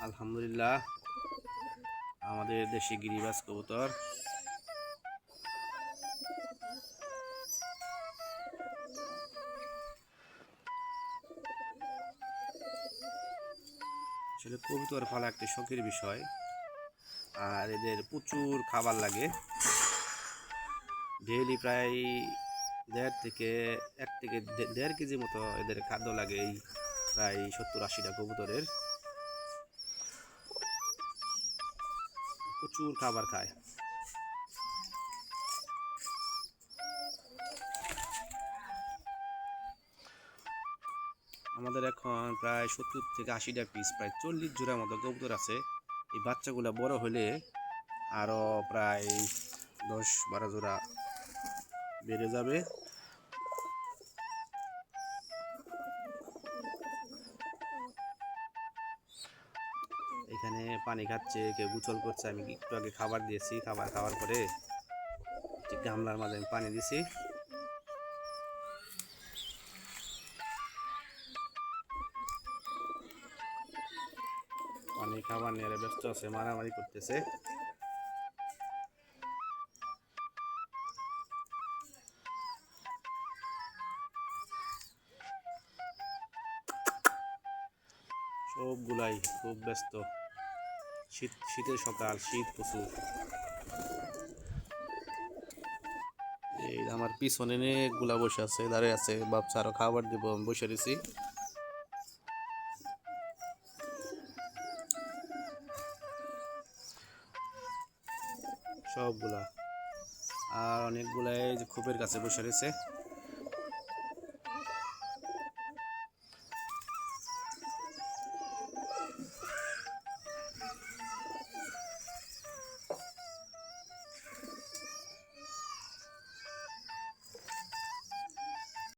আলহামদুলিল্লাহ আমাদের দেশি গিরিবাজ কবুতর আসলে কবুতর পালা একটি শখের বিষয়। আর এদের প্রচুর খাবার লাগে, ডেইলি প্রায় 1.5 কেজি মতো এদের খাদ্য লাগে। এই প্রায় 70-80টা কবুতরের প্রচুর খাবার খায়। আমাদের এখন প্রায় 70 থেকে 80টা পিস, প্রায় 40 জোড়ার মতো কবুতর আছে। এই বাচ্চাগুলো বড় হলে আরও প্রায় 10-12 জোড়া বেড়ে যাবে। এখানে পানি খাচ্ছে, কেউ গোসল করছে। আমি একটু আগে খাবার দিয়েছি, খাবার খাওয়ার পরে গামলার মাঝে আমি পানি দিছি। পানি খাবার নিয়ে ব্যস্ত আছে, মারামারি করতেছে। সবগুলাই খুব ব্যস্ত। শীতের সকাল, শীত প্রচুর। এই আমার পিছনে অনেকগুলা বসে আছে, দাঁড়িয়ে আছে, ভাবছে আরো খাবার দিব, আমি বসে রয়েছি। সবগুলা আর অনেকগুলাই যে খোপের কাছে বসে রয়েছে।